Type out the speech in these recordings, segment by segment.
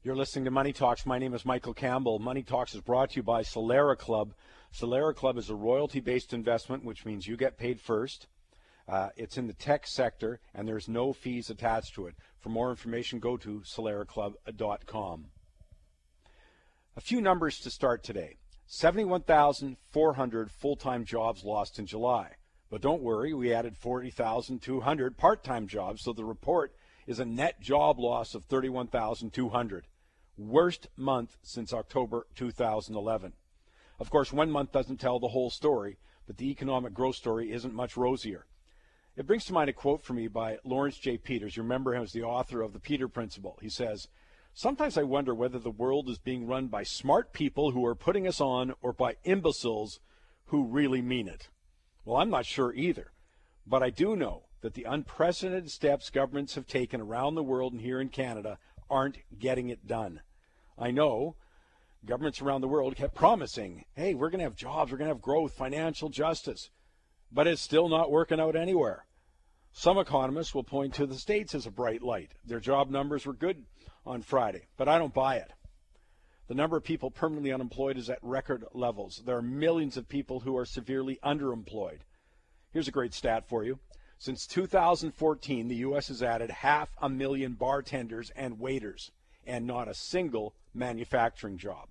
You're listening to Money Talks. My name is Michael Campbell. Money Talks is brought to you by Solera Club. Solera Club is a royalty-based investment, which means you get paid first. It's in the tech sector, and there's no fees attached to it. For more information, go to soleraclub.com. A few numbers to start today. 71,400 full-time jobs lost in July. But don't worry, we added 40,200 part-time jobs, so the report is a net job loss of 31,200. Worst month since October 2011. Of course, 1 month doesn't tell the whole story, but the economic growth story isn't much rosier. It brings to mind a quote from me by Lawrence J. Peters. You remember him as the author of The Peter Principle. He says, "Sometimes I wonder whether the world is being run by smart people who are putting us on or by imbeciles who really mean it." Well, I'm not sure either, but I do know that the unprecedented steps governments have taken around the world and here in Canada aren't getting it done. I know governments around the world kept promising, hey, we're going to have jobs, we're going to have growth, financial justice, but it's still not working out anywhere. Some economists will point to the States as a bright light. Their job numbers were good on Friday, but I don't buy it. The number of people permanently unemployed is at record levels. There are millions of people who are severely underemployed. Here's a great stat for you. Since 2014, the U.S. has added 500,000 bartenders and waiters, and not a single manufacturing job.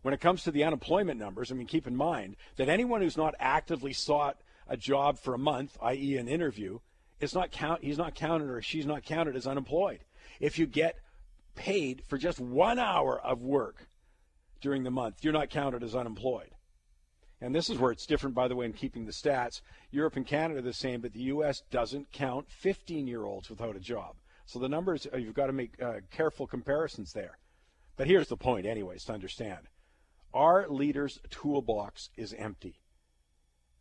When it comes to the unemployment numbers, I mean, keep in mind that anyone who's not actively sought a job for a month, i.e. an interview, he's not counted or she's not counted as unemployed. If you get paid for just 1 hour of work during the month, you're not counted as unemployed. And this is where it's different, by the way, in keeping the stats. Europe and Canada are the same, but the U.S. doesn't count 15-year-olds without a job. So the numbers, you've got to make careful comparisons there. But here's the point anyways to understand. Our leaders' toolbox is empty.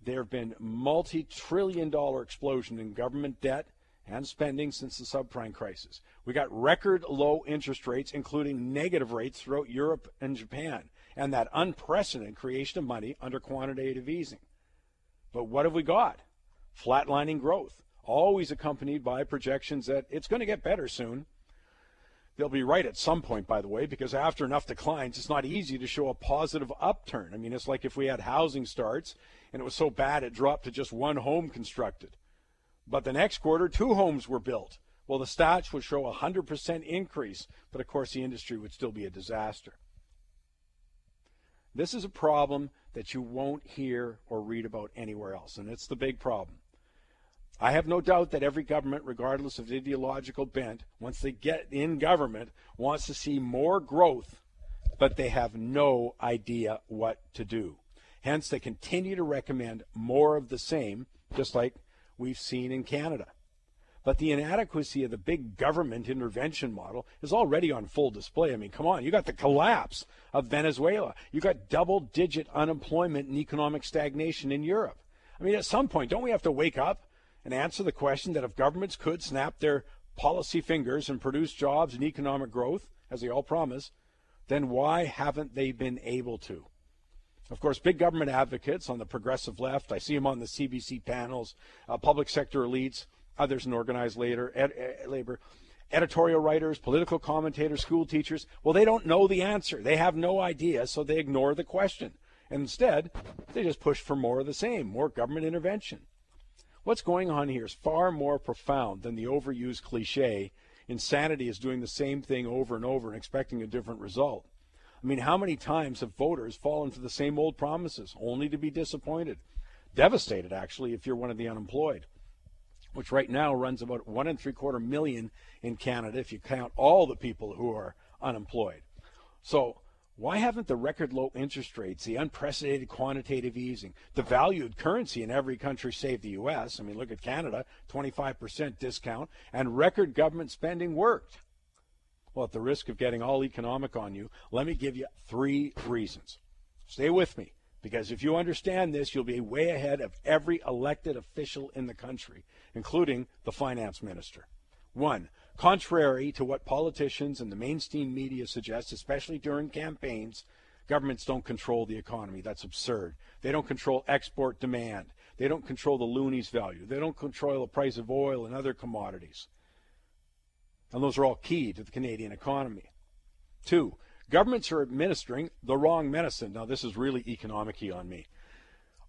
There have been multi-trillion-dollar explosion in government debt and spending since the subprime crisis. We got record low interest rates, including negative rates throughout Europe and Japan, and that unprecedented creation of money under quantitative easing. But what have we got? Flatlining growth, always accompanied by projections that it's going to get better soon. They'll be right at some point, by the way, because after enough declines, it's not easy to show a positive upturn. I mean, it's like if we had housing starts and it was so bad it dropped to just one home constructed. But the next quarter, 2 homes were built. Well, the stats would show a 100% increase, but of course the industry would still be a disaster. This is a problem that you won't hear or read about anywhere else, and it's the big problem. I have no doubt that every government, regardless of ideological bent, once they get in government, wants to see more growth, but they have no idea what to do. Hence, they continue to recommend more of the same, just like we've seen in Canada. But the inadequacy of the big government intervention model is already on full display. I mean, come on, you got the collapse of Venezuela. You got double-digit unemployment and economic stagnation in Europe. I mean, at some point, don't we have to wake up and answer the question that if governments could snap their policy fingers and produce jobs and economic growth, as they all promise, then why haven't they been able to? Of course, big government advocates on the progressive left, I see them on the CBC panels, public sector elites, others in organized labor, editorial writers, political commentators, school teachers, well, they don't know the answer. They have no idea, so they ignore the question. And instead, they just push for more of the same, more government intervention. What's going on here is far more profound than the overused cliche, insanity is doing the same thing over and over and expecting a different result. I mean, how many times have voters fallen for the same old promises, only to be disappointed? Devastated, actually, if you're one of the unemployed, which right now runs about 1.75 million in Canada, if you count all the people who are unemployed. So why haven't the record low interest rates, the unprecedented quantitative easing, the valued currency in every country save the U.S., I mean, look at Canada, 25% discount, and record government spending worked? Well, at the risk of getting all economic on you, let me give you 3 reasons. Stay with me, because if you understand this, you'll be way ahead of every elected official in the country, including the finance minister. 1, contrary to what politicians and the mainstream media suggest, especially during campaigns, governments don't control the economy. That's absurd. They don't control export demand. They don't control the loonies value. They don't control the price of oil and other commodities. And those are all key to the Canadian economy. Two, governments are administering the wrong medicine. Now, this is really economic-y on me.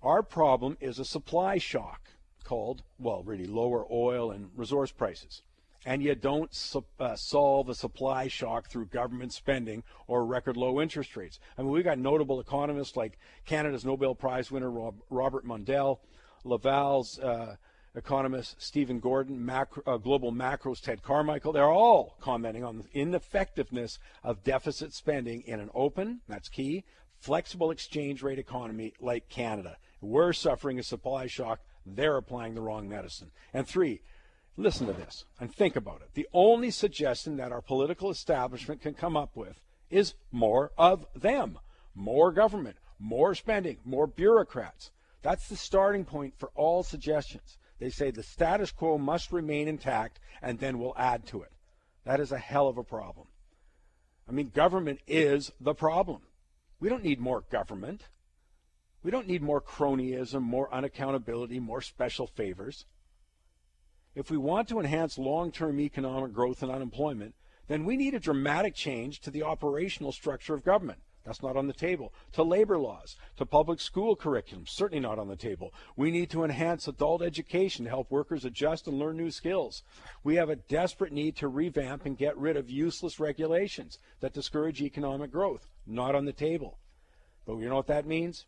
Our problem is a supply shock called, well, really lower oil and resource prices. And you don't solve a supply shock through government spending or record low interest rates. I mean, we've got notable economists like Canada's Nobel Prize winner Robert Mundell, Laval's economist Stephen Gordon, Global Macro's Ted Carmichael. They're all commenting on the ineffectiveness of deficit spending in an open, that's key, flexible exchange rate economy like Canada. We're suffering a supply shock. They're applying the wrong medicine. And three, listen to this and think about it. The only suggestion that our political establishment can come up with is more of them. More government, more spending, more bureaucrats. That's the starting point for all suggestions. They say the status quo must remain intact and then we'll add to it. That is a hell of a problem. I mean, government is the problem. We don't need more government. We don't need more cronyism, more unaccountability, more special favors. If we want to enhance long-term economic growth and unemployment, then we need a dramatic change to the operational structure of government. That's not on the table. To labor laws, to public school curriculum, certainly not on the table. We need to enhance adult education to help workers adjust and learn new skills. We have a desperate need to revamp and get rid of useless regulations that discourage economic growth. Not on the table. But you know what that means?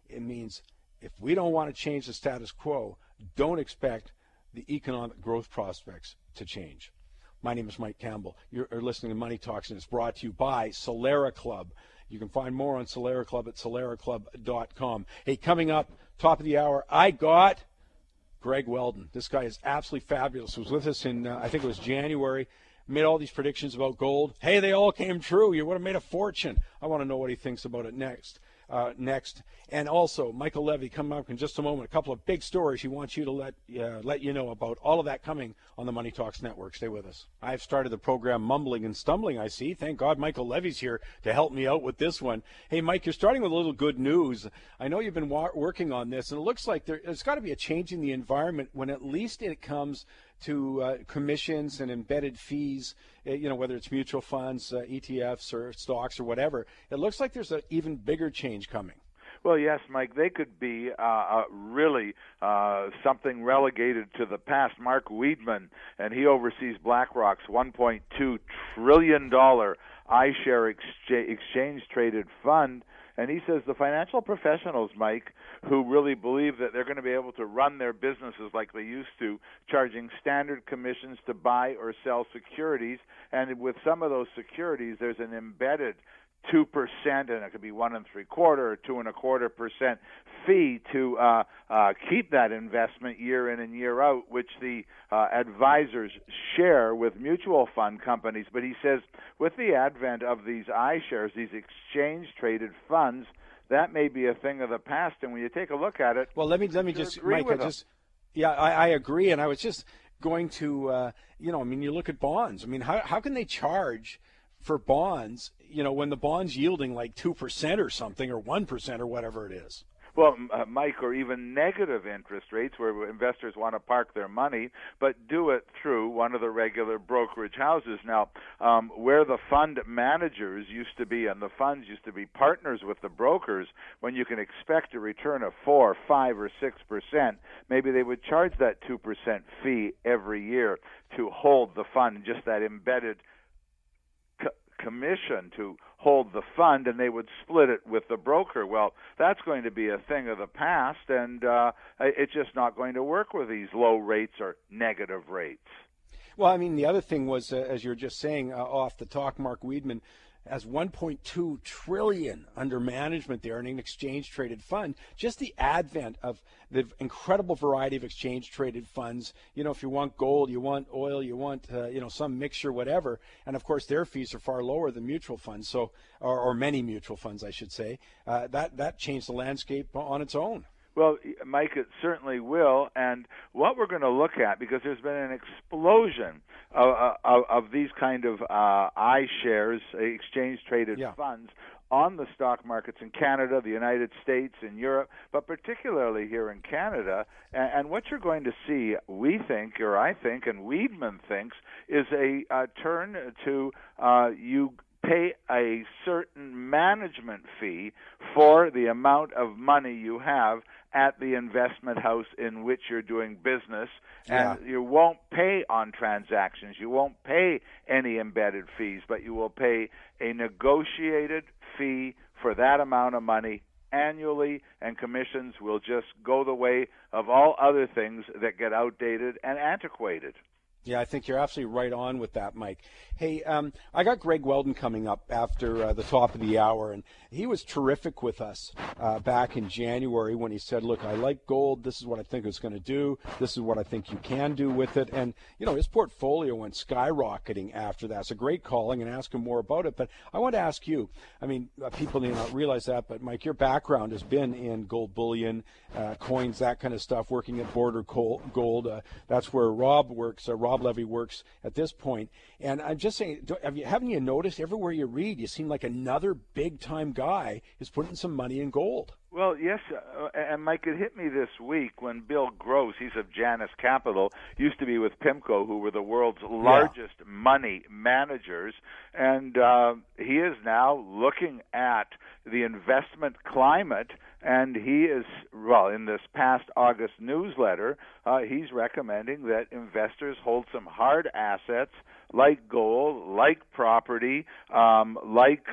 It means if we don't want to change the status quo, don't expect the economic growth prospects to change. My name is Mike Campbell. You're listening to Money Talks, and it's brought to you by Solera Club. You can find more on Solera Club at soleraclub.com. Hey, coming up, top of the hour, I got Greg Weldon. This guy is absolutely fabulous. He was with us in, I think it was January, made all these predictions about gold. Hey, they all came true. You would have made a fortune. I want to know what he thinks about it next. And also Michael Levy coming up in just a moment. A couple of big stories he wants you to let you know about. All of that coming on the Money Talks Network. Stay with us. I've started the program mumbling and stumbling, I see. Thank God Michael Levy's here to help me out with this one. Hey, Mike, you're starting with a little good news. I know you've been working on this, and it looks like there's got to be a change in the environment when at least it comes to commissions and embedded fees, whether it's mutual funds, ETFs, or stocks or whatever. It looks like there's an even bigger change coming. Well, yes, Mike, they could be really something relegated to the past. Mark Weidman, and he oversees BlackRock's $1.2 trillion iShare exchange-traded fund. And he says the financial professionals, Mike, who really believe that they're going to be able to run their businesses like they used to, charging standard commissions to buy or sell securities. And with some of those securities, there's an embedded 2%, and it could be 1.75% or 2.25% fee to keep that investment year in and year out, which the advisors share with mutual fund companies. But he says with the advent of these iShares, these exchange-traded funds, that may be a thing of the past. And when you take a look at it, well, let me just, Mike, I agree. And I was just going to, you look at bonds. I mean, how can they charge for bonds, when the bond's yielding like 2% or something, or 1% or whatever it is? Well, Mike, or even negative interest rates where investors want to park their money, but do it through one of the regular brokerage houses. Now, where the fund managers used to be and the funds used to be partners with the brokers, when you can expect a return of 4, 5, or 6%, maybe they would charge that 2% fee every year to hold the fund, just that embedded commission to hold the fund, and they would split it with the broker. Well, that's going to be a thing of the past, and it's just not going to work with these low rates or negative rates. Well, I mean, the other thing was, as you were just saying off the talk, Mark Weidman has $1.2 trillion under management there in an exchange-traded fund. Just the advent of the incredible variety of exchange-traded funds. If you want gold, you want oil, you want some mixture, whatever. And of course, their fees are far lower than mutual funds. So, or many mutual funds, I should say. That changed the landscape on its own. Well, Mike, it certainly will. And what we're going to look at, because there's been an explosion of these kind of iShares, exchange-traded funds, on the stock markets in Canada, the United States, in Europe, but particularly here in Canada. And what you're going to see, we think, or I think, and Weidman thinks, is a turn to you pay a certain management fee for the amount of money you have at the investment house in which you're doing business, and you won't pay on transactions. You won't pay any embedded fees, but you will pay a negotiated fee for that amount of money annually, and commissions will just go the way of all other things that get outdated and antiquated. Yeah, I think you're absolutely right on with that, Mike. Hey, I got Greg Weldon coming up after the top of the hour, and he was terrific with us back in January when he said, look, I like gold. This is what I think it's going to do. This is what I think you can do with it. And, you know, his portfolio went skyrocketing after that. It's a great calling, and ask him more about it. But I want to ask you, I mean, people may not realize that, but, Mike, your background has been in gold bullion, coins, that kind of stuff, working at Border Gold. That's where Rob works. Rob Levy works at this point. And I'm just saying, haven't you noticed everywhere you read, you seem like another big-time guy is putting some money in gold? Well, yes, and Mike, it hit me this week when Bill Gross, he's of Janus Capital, used to be with PIMCO, who were the world's largest money managers, and he is now looking at the investment climate, and he is, well, in this past August newsletter, he's recommending that investors hold some hard assets like gold, like property, like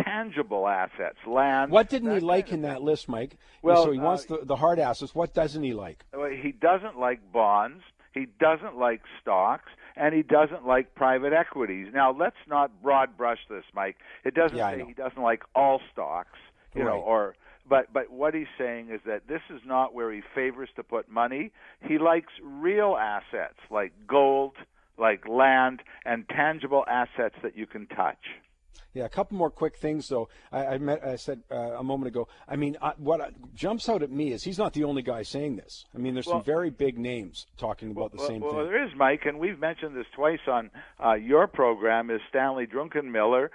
tangible assets, land. What didn't he like in that list, Mike? Well, so he wants the hard assets. What doesn't he like? He doesn't like bonds. He doesn't like stocks. And he doesn't like private equities. Now, let's not broad brush this, Mike. It doesn't say he doesn't like all stocks, you know, or... But what he's saying is that this is not where he favors to put money. He likes real assets like gold, like land, and tangible assets that you can touch. Yeah, a couple more quick things, though. I said a moment ago, I mean, what jumps out at me is he's not the only guy saying this. I mean, there's some very big names talking about the same thing. Well, there is, Mike, and we've mentioned this twice on your program, is Stanley Druckenmiller.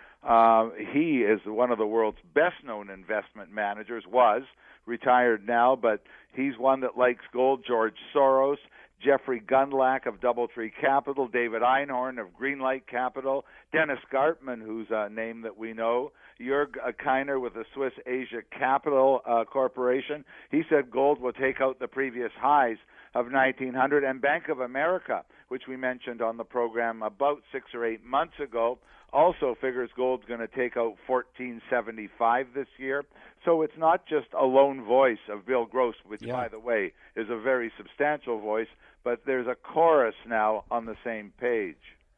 He is one of the world's best-known investment managers, was retired now, but he's one that likes gold. George Soros, Jeffrey Gundlach of Doubletree Capital, David Einhorn of Greenlight Capital, Dennis Gartman, who's a name that we know, Jörg Keiner with the Swiss Asia Capital Corporation. He said gold will take out the previous highs of 1900, and Bank of America, which we mentioned on the program about 6 or 8 months ago, also figures gold's going to take out 1475 this year. So it's not just a lone voice of Bill Gross, which, by the way, is a very substantial voice, but there's a chorus now on the same page.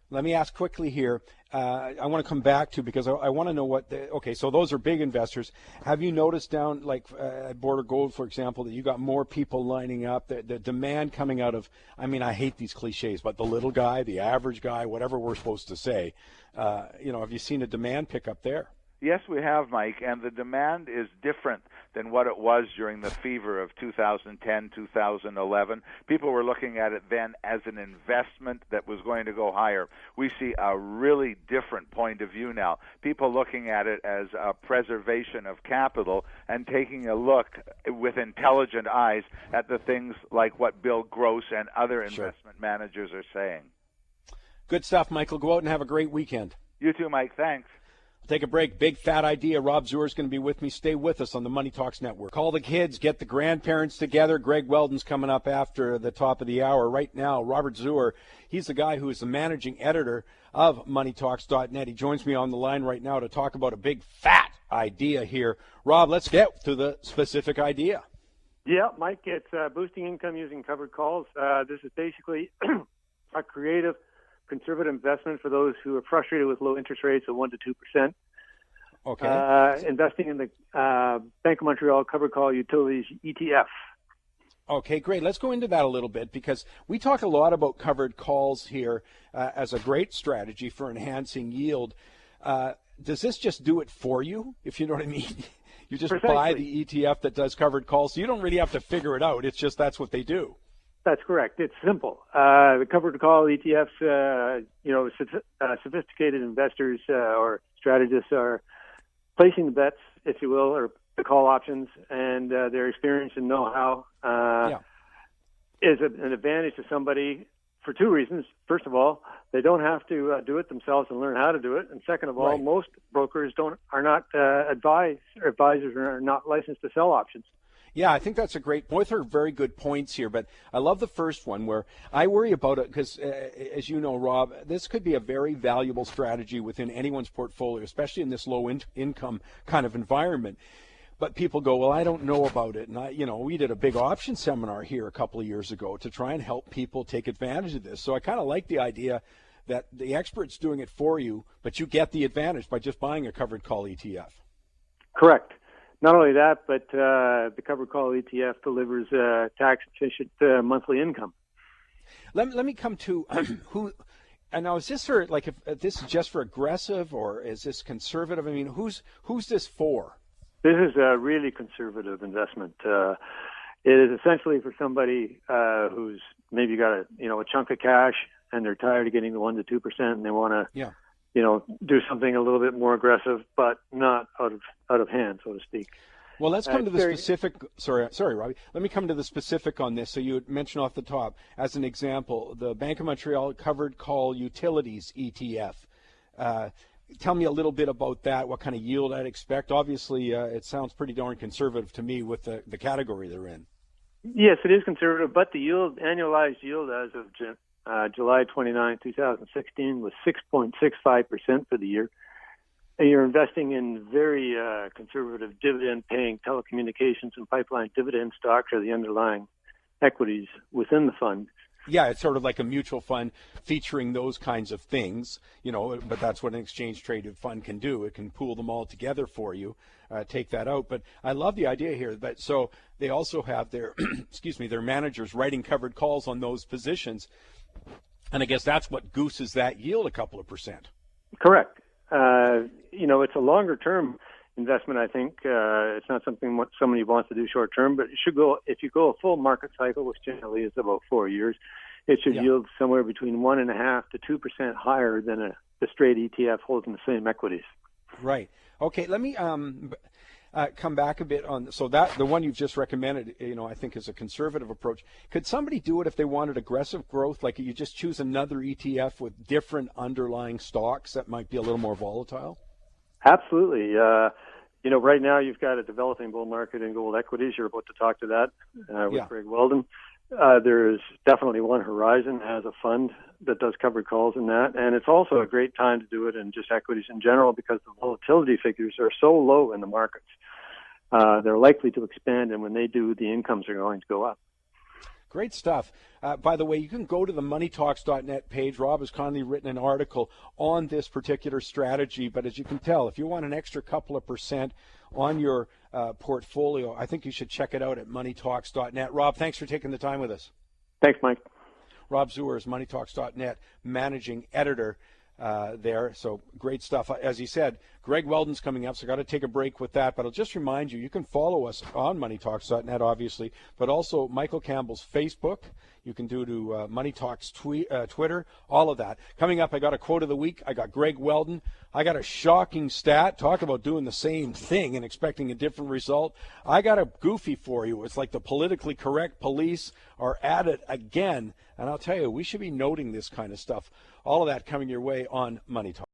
Let me ask quickly here. I want to come back to, because I want to know what okay, so those are big investors. Have you noticed down, like at Border Gold, for example, that you got more people lining up, the demand coming out of, I mean, I hate these cliches, but the little guy, the average guy, whatever we're supposed to say, have you seen a demand pick up there? Yes, we have, Mike, and the demand is different than what it was during the fever of 2010, 2011. People were looking at it then as an investment that was going to go higher. We see a really different point of view now. People looking at it as a preservation of capital and taking a look with intelligent eyes at the things like what Bill Gross and other investment managers are saying. Good stuff, Michael. Go out and have a great weekend. You too, Mike. Thanks. Take a break. Big fat idea. Rob Zuer is going to be with me. Stay with us on the Money Talks Network. Call the kids. Get the grandparents together. Greg Weldon's coming up after the top of the hour. Right now, Robert Zuer, he's the guy who is the managing editor of MoneyTalks.net. He joins me on the line right now to talk about a big fat idea here. Rob, let's get to the specific idea. Yeah, Mike, it's boosting income using covered calls. This is basically a creative conservative investment for those who are frustrated with low interest rates of 1% to 2%. Okay. Investing in the Bank of Montreal covered call utilities ETF. Okay, great. Let's go into that a little bit, because we talk a lot about covered calls here as a great strategy for enhancing yield. Does this just do it for you, if you know what I mean? You just buy the ETF that does covered calls, so you don't really have to figure it out. It's just that's what they do. That's correct. It's simple. The covered call ETFs, sophisticated investors or strategists are placing the bets, if you will, or the call options, and their experience and know-how is an advantage to somebody for two reasons. First of all, they don't have to do it themselves and learn how to do it. And second of all, most brokers are not advisors are not licensed to sell options. Yeah, I think that's a great point. Both are very good points here, but I love the first one where I worry about it because, as you know, Rob, this could be a very valuable strategy within anyone's portfolio, especially in this low-income kind of environment. But people go, well, I don't know about it. And, we did a big option seminar here a couple of years ago to try and help people take advantage of this. So I kind of like the idea that the expert's doing it for you, but you get the advantage by just buying a covered call ETF. Correct. Not only that, but the covered call ETF delivers tax-efficient monthly income. Let me come to who. And now, is this for if this is just for aggressive or is this conservative? I mean, who's this for? This is a really conservative investment. It is essentially for somebody who's maybe got a chunk of cash and they're tired of getting the 1% to 2%, and they want to do something a little bit more aggressive, but not out of hand, so to speak. Well, let's come to the specific. Sorry, Robbie. Let me come to the specific on this. So you had mentioned off the top, as an example, the Bank of Montreal Covered Call Utilities ETF. Tell me a little bit about that. What kind of yield I'd expect? Obviously, it sounds pretty darn conservative to me with the category they're in. Yes, it is conservative, but the annualized yield as of July 29, 2016 was 6.65% for the year. And you're investing in very conservative dividend-paying telecommunications and pipeline dividend stocks or the underlying equities within the fund. Yeah, it's sort of like a mutual fund featuring those kinds of things, but that's what an exchange-traded fund can do. It can pool them all together for you, take that out. But I love the idea here. So they also have their, their managers writing covered calls on those positions. And I guess that's what gooses that yield a couple of percent. Correct. It's a longer-term investment, I think. It's not something what somebody wants to do short-term, but if you go a full market cycle, which generally is about 4 years, it should yield somewhere between 1.5% to 2% higher than the straight ETF holding the same equities. Right. Okay, let me come back a bit on, so that the one you've just recommended, I think is a conservative approach. Could somebody do it if they wanted aggressive growth, like you just choose another ETF with different underlying stocks that might be a little more volatile? Absolutely. Right now you've got a developing bull market in gold equities. You're about to talk to that with Greg Weldon. There is definitely one Horizon has a fund that does covered calls in that, and it's also a great time to do it in just equities in general because the volatility figures are so low in the markets. They're likely to expand, and when they do, the incomes are going to go up. Great stuff. By the way, you can go to the moneytalks.net page. Rob has kindly written an article on this particular strategy, but as you can tell, if you want an extra couple of percent on your portfolio, I think you should check it out at moneytalks.net. Rob, thanks for taking the time with us. Thanks, Mike. Rob Zuer is moneytalks.net managing editor there. So great stuff. As he said, Greg Weldon's coming up, so got to take a break with that. But I'll just remind you, you can follow us on moneytalks.net, obviously, but also Michael Campbell's Facebook. You can do to Money Talks Twitter, all of that. Coming up, I got a quote of the week. I got Greg Weldon. I got a shocking stat. Talk about doing the same thing and expecting a different result. I got a goofy for you. It's like the politically correct police are at it again. And I'll tell you, we should be noting this kind of stuff. All of that coming your way on Money Talk.